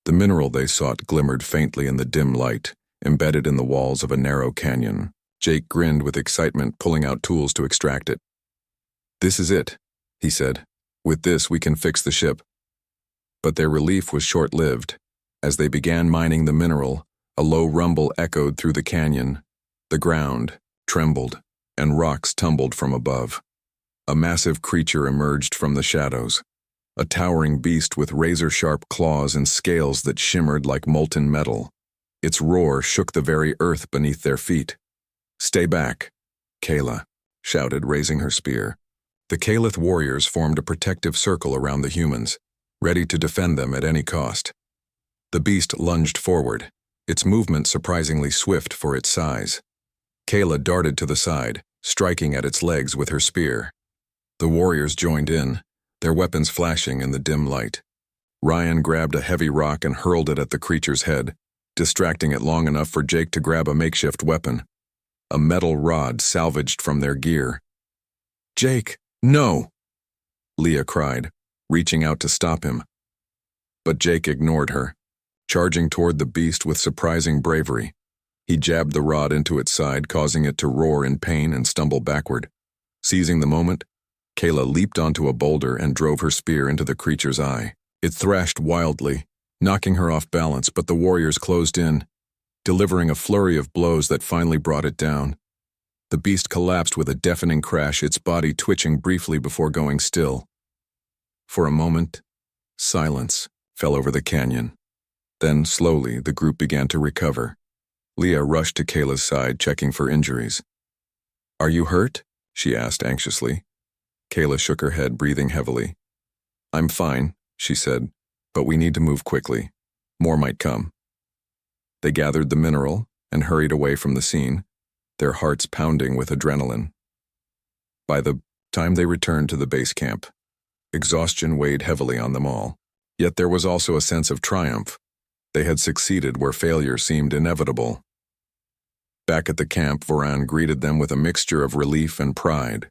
The mineral they sought glimmered faintly in the dim light, embedded in the walls of a narrow canyon. Jake grinned with excitement, pulling out tools to extract it. This is it, he said. With this, we can fix the ship. But their relief was short-lived. As they began mining the mineral, a low rumble echoed through the canyon. The ground trembled, and rocks tumbled from above. A massive creature emerged from the shadows. A towering beast with razor-sharp claws and scales that shimmered like molten metal. Its roar shook the very earth beneath their feet. Stay back, Kayla shouted, raising her spear. The Kalith warriors formed a protective circle around the humans, ready to defend them at any cost. The beast lunged forward, its movement surprisingly swift for its size. Kayla darted to the side, striking at its legs with her spear. The warriors joined in, their weapons flashing in the dim light. Ryan grabbed a heavy rock and hurled it at the creature's head, distracting it long enough for Jake to grab a makeshift weapon. A metal rod salvaged from their gear. Jake, no! Leah cried, reaching out to stop him. But Jake ignored her, charging toward the beast with surprising bravery. He jabbed the rod into its side, causing it to roar in pain and stumble backward. Seizing the moment, Kayla leaped onto a boulder and drove her spear into the creature's eye. It thrashed wildly, knocking her off balance, but the warriors closed in, delivering a flurry of blows that finally brought it down. The beast collapsed with a deafening crash, its body twitching briefly before going still. For a moment, silence fell over the canyon. Then, slowly, the group began to recover. Leah rushed to Kayla's side, checking for injuries. Are you hurt? She asked anxiously. Kayla shook her head, breathing heavily. I'm fine, she said, but we need to move quickly. More might come. They gathered the mineral and hurried away from the scene, their hearts pounding with adrenaline. By the time they returned to the base camp, exhaustion weighed heavily on them all. Yet there was also a sense of triumph. They had succeeded where failure seemed inevitable. Back at the camp, Voran greeted them with a mixture of relief and pride.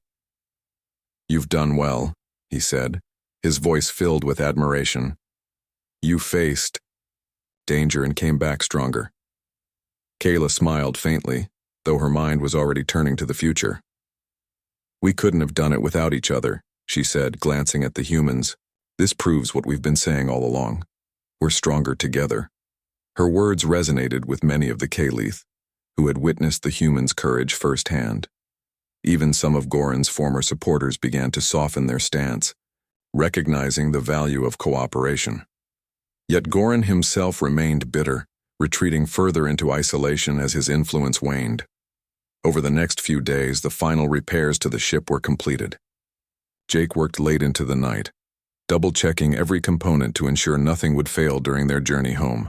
You've done well, he said, his voice filled with admiration. You faced danger and came back stronger. Kayla smiled faintly, though her mind was already turning to the future. We couldn't have done it without each other, she said, glancing at the humans. This proves what we've been saying all along. We're stronger together. Her words resonated with many of the Kalith, who had witnessed the humans' courage firsthand. Even some of Goran's former supporters began to soften their stance, recognizing the value of cooperation. Yet Goran himself remained bitter, retreating further into isolation as his influence waned. Over the next few days, the final repairs to the ship were completed. Jake worked late into the night, double-checking every component to ensure nothing would fail during their journey home.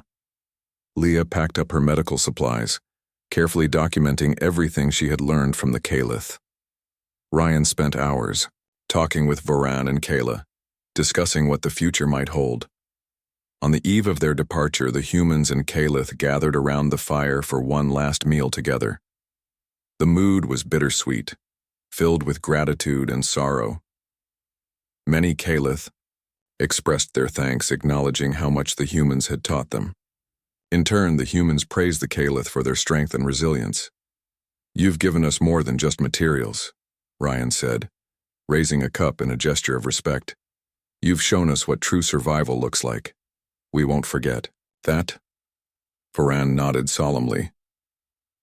Leah packed up her medical supplies, carefully documenting everything she had learned from the Caliph. Ryan spent hours, talking with Voran and Kayla, discussing what the future might hold. On the eve of their departure, the humans and Caliph gathered around the fire for one last meal together. The mood was bittersweet, filled with gratitude and sorrow. Many Caliph expressed their thanks, acknowledging how much the humans had taught them. In turn, the humans praised the Caliph for their strength and resilience. "You've given us more than just materials," Ryan said, raising a cup in a gesture of respect. "You've shown us what true survival looks like. We won't forget that." Voran nodded solemnly.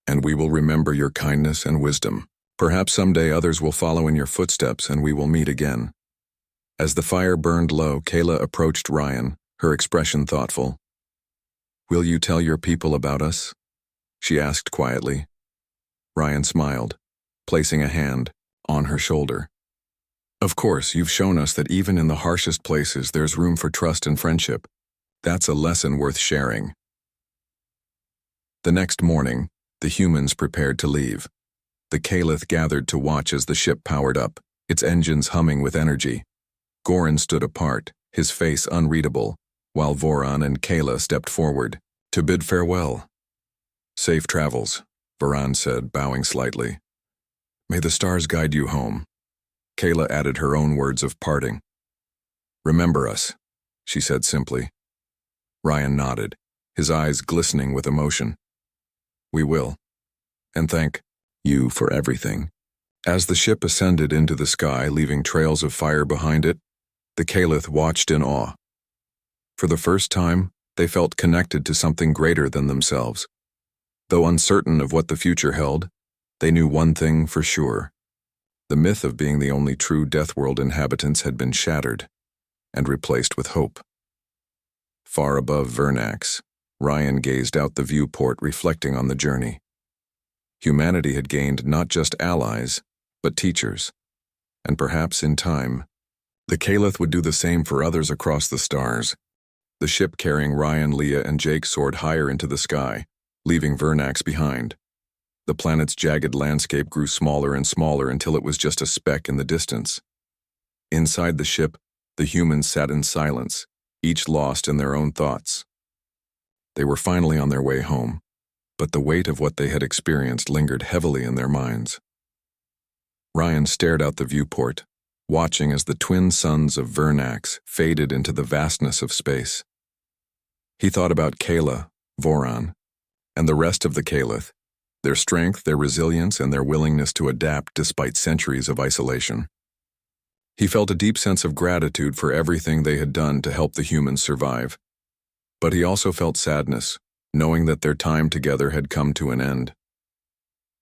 "And we will remember your kindness and wisdom. Perhaps someday others will follow in your footsteps and we will meet again." As the fire burned low, Kayla approached Ryan, her expression thoughtful. "Will you tell your people about us?" she asked quietly. Ryan smiled, placing a hand on her shoulder. "Of course, you've shown us that even in the harshest places there's room for trust and friendship. That's a lesson worth sharing." The next morning, the humans prepared to leave. The Caliph gathered to watch as the ship powered up, its engines humming with energy. Goran stood apart, his face unreadable, while Voran and Kayla stepped forward to bid farewell. "Safe travels," Voran said, bowing slightly. "May the stars guide you home." Kayla added her own words of parting. "Remember us," she said simply. Ryan nodded, his eyes glistening with emotion. "We will. And thank you for everything." As the ship ascended into the sky, leaving trails of fire behind it, the Caliph watched in awe. For the first time, they felt connected to something greater than themselves. Though uncertain of what the future held, they knew one thing for sure. The myth of being the only true Deathworld inhabitants had been shattered and replaced with hope. Far above Vernax, Ryan gazed out the viewport, reflecting on the journey. Humanity had gained not just allies, but teachers. And perhaps in time, the Caliph would do the same for others across the stars. The ship carrying Ryan, Leah, and Jake soared higher into the sky, leaving Vernax behind. The planet's jagged landscape grew smaller and smaller until it was just a speck in the distance. Inside the ship, the humans sat in silence, each lost in their own thoughts. They were finally on their way home, but the weight of what they had experienced lingered heavily in their minds. Ryan stared out the viewport, watching as the twin suns of Vernax faded into the vastness of space. He thought about Kayla, Voran, and the rest of the Caliph, their strength, their resilience, and their willingness to adapt despite centuries of isolation. He felt a deep sense of gratitude for everything they had done to help the humans survive. But he also felt sadness, knowing that their time together had come to an end.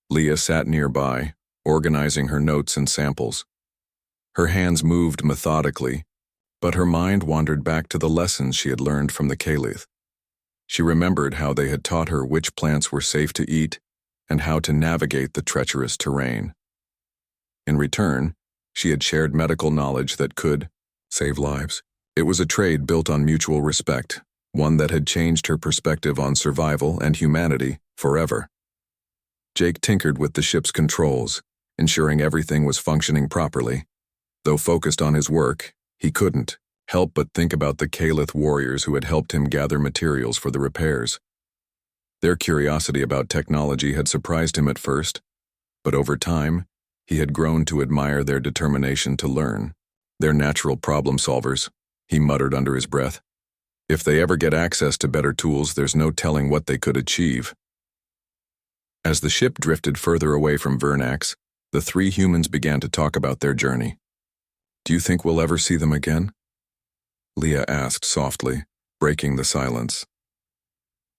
Leah sat nearby, organizing her notes and samples. Her hands moved methodically, but her mind wandered back to the lessons she had learned from the Caliph. She remembered how they had taught her which plants were safe to eat and how to navigate the treacherous terrain. In return, she had shared medical knowledge that could save lives. It was a trade built on mutual respect, one that had changed her perspective on survival and humanity forever. Jake tinkered with the ship's controls, ensuring everything was functioning properly. Though focused on his work, he couldn't help but think about the Caliph warriors who had helped him gather materials for the repairs. Their curiosity about technology had surprised him at first, but over time, he had grown to admire their determination to learn. "They're natural problem solvers," he muttered under his breath. "If they ever get access to better tools, there's no telling what they could achieve." As the ship drifted further away from Vernax, the three humans began to talk about their journey. "Do you think we'll ever see them again?" Leah asked softly, breaking the silence.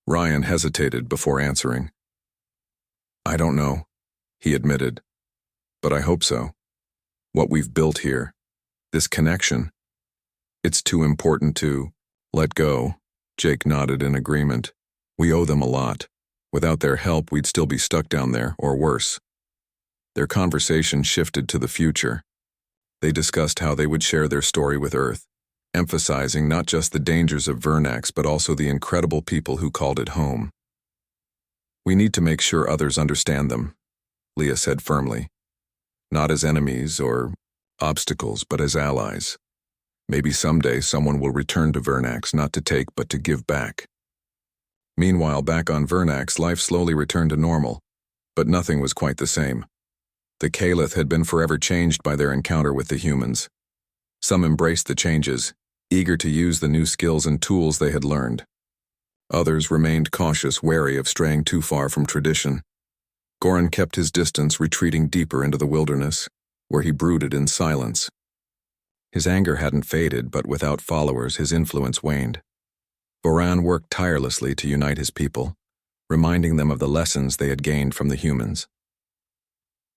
Ryan hesitated before answering. "I don't know," he admitted, "but I hope so. What we've built here, this connection, it's too important to let go." Jake nodded in agreement. "We owe them a lot. Without their help, we'd still be stuck down there, or worse." Their conversation shifted to the future. They discussed how they would share their story with Earth, emphasizing not just the dangers of Vernax but also the incredible people who called it home. "We need to make sure others understand them," Leah said firmly. "Not as enemies or obstacles, but as allies. Maybe someday someone will return to Vernax, not to take but to give back." Meanwhile, back on Vernax, life slowly returned to normal, but nothing was quite the same. The Caliph had been forever changed by their encounter with the humans. Some embraced the changes, eager to use the new skills and tools they had learned. Others remained cautious, wary of straying too far from tradition. Goran kept his distance, retreating deeper into the wilderness, where he brooded in silence. His anger hadn't faded, but without followers, his influence waned. Voran worked tirelessly to unite his people, reminding them of the lessons they had gained from the humans.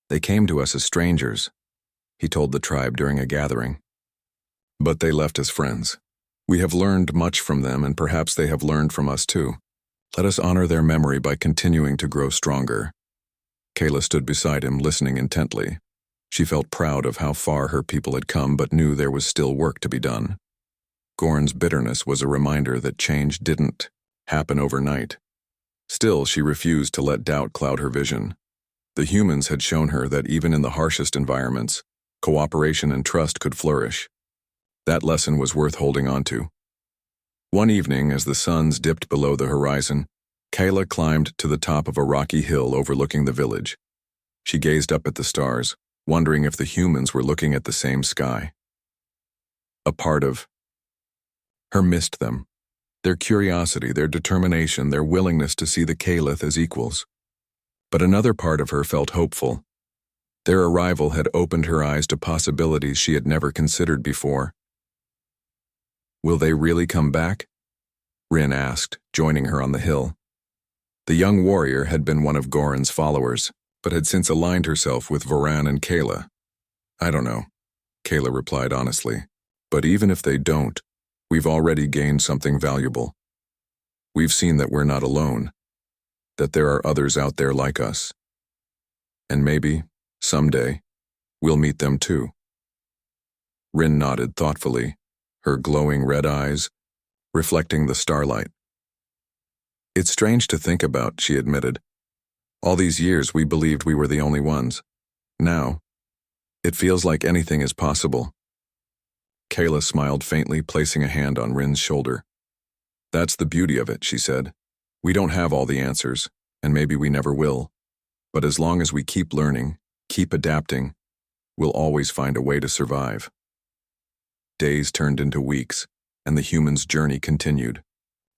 "They came to us as strangers," he told the tribe during a gathering. "But they left as friends. We have learned much from them, and perhaps they have learned from us too. Let us honor their memory by continuing to grow stronger." Kayla stood beside him, listening intently. She felt proud of how far her people had come, but knew there was still work to be done. Goran's bitterness was a reminder that change didn't happen overnight. Still, she refused to let doubt cloud her vision. The humans had shown her that even in the harshest environments, cooperation and trust could flourish. That lesson was worth holding on to. One evening, as the suns dipped below the horizon, Kayla climbed to the top of a rocky hill overlooking the village. She gazed up at the stars, wondering if the humans were looking at the same sky. A part of her missed them. Their curiosity, their determination, their willingness to see the Caliph as equals. But another part of her felt hopeful. Their arrival had opened her eyes to possibilities she had never considered before. "Will they really come back?" Rin asked, joining her on the hill. The young warrior had been one of Goran's followers, but had since aligned herself with Voran and Kayla. "I don't know," Kayla replied honestly. "But even if they don't, we've already gained something valuable. We've seen that we're not alone, that there are others out there like us. And maybe, someday, we'll meet them too." Rin nodded thoughtfully, her glowing red eyes reflecting the starlight. "It's strange to think about," she admitted. "All these years we believed we were the only ones. Now, it feels like anything is possible." Kayla smiled faintly, placing a hand on Rin's shoulder. "That's the beauty of it," she said. "We don't have all the answers, and maybe we never will. But as long as we keep learning, keep adapting, we'll always find a way to survive." Days turned into weeks, and the humans' journey continued.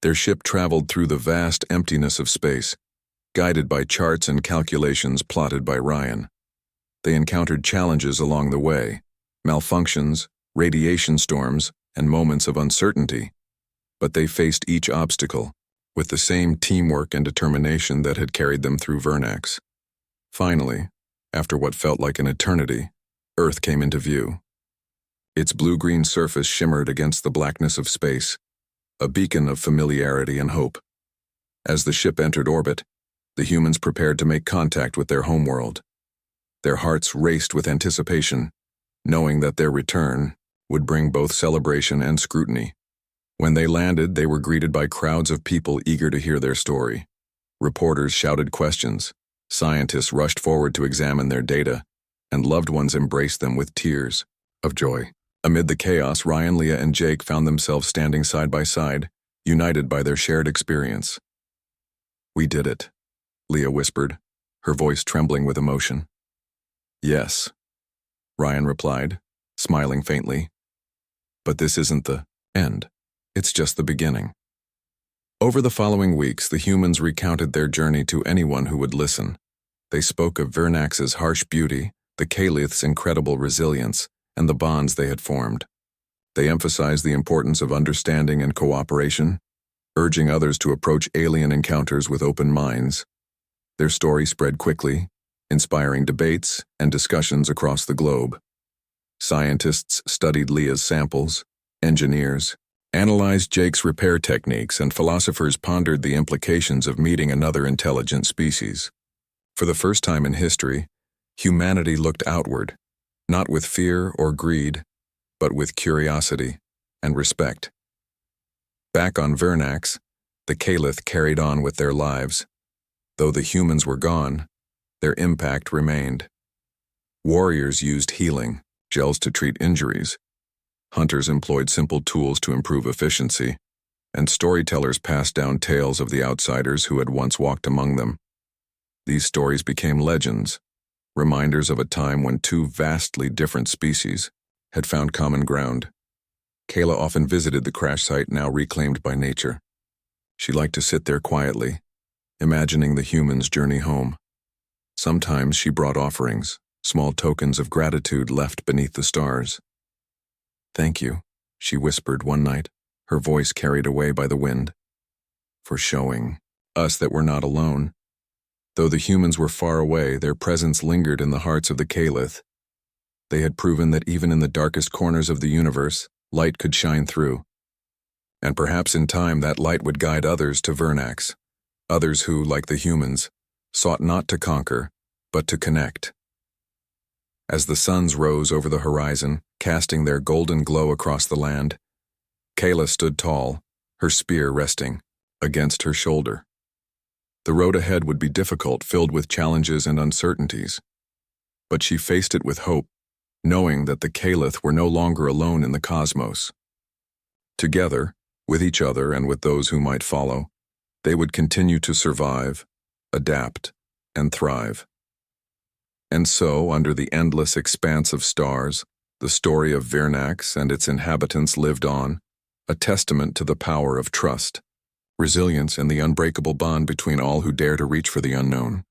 Their ship traveled through the vast emptiness of space, guided by charts and calculations plotted by Ryan. They encountered challenges along the way, malfunctions, radiation storms, and moments of uncertainty. But they faced each obstacle with the same teamwork and determination that had carried them through Vernax. Finally, after what felt like an eternity, Earth came into view. Its blue-green surface shimmered against the blackness of space, a beacon of familiarity and hope. As the ship entered orbit, the humans prepared to make contact with their homeworld. Their hearts raced with anticipation, knowing that their return would bring both celebration and scrutiny. When they landed, they were greeted by crowds of people eager to hear their story. Reporters shouted questions, scientists rushed forward to examine their data, and loved ones embraced them with tears of joy. Amid the chaos, Ryan, Leah, and Jake found themselves standing side by side, united by their shared experience. "We did it," Leah whispered, her voice trembling with emotion. "Yes," Ryan replied, smiling faintly. "But this isn't the end. It's just the beginning." Over the following weeks, the humans recounted their journey to anyone who would listen. They spoke of Vernax's harsh beauty, the Caliph's incredible resilience, and the bonds they had formed. They emphasized the importance of understanding and cooperation, urging others to approach alien encounters with open minds. Their story spread quickly, inspiring debates and discussions across the globe. Scientists studied Leah's samples, engineers analyzed Jake's repair techniques, and philosophers pondered the implications of meeting another intelligent species. For the first time in history, humanity looked outward, not with fear or greed, but with curiosity and respect. Back on Vernax, the Caliph carried on with their lives. Though the humans were gone, their impact remained. Warriors used healing, gels to treat injuries. Hunters employed simple tools to improve efficiency, and storytellers passed down tales of the outsiders who had once walked among them. These stories became legends, reminders of a time when two vastly different species had found common ground. Kayla often visited the crash site now reclaimed by nature. She liked to sit there quietly, imagining the humans' journey home. Sometimes she brought offerings, small tokens of gratitude left beneath the stars. "Thank you," she whispered one night, her voice carried away by the wind, "for showing us that we're not alone." Though the humans were far away, their presence lingered in the hearts of the Caliph. They had proven that even in the darkest corners of the universe, light could shine through. And perhaps in time that light would guide others to Vernax, others who, like the humans, sought not to conquer, but to connect. As the suns rose over the horizon, casting their golden glow across the land, Kayla stood tall, her spear resting against her shoulder. The road ahead would be difficult, filled with challenges and uncertainties. But she faced it with hope, knowing that the Caliph were no longer alone in the cosmos. Together, with each other and with those who might follow, they would continue to survive, adapt, and thrive. And so, under the endless expanse of stars, the story of Vernax and its inhabitants lived on, a testament to the power of trust, resilience, and the unbreakable bond between all who dare to reach for the unknown.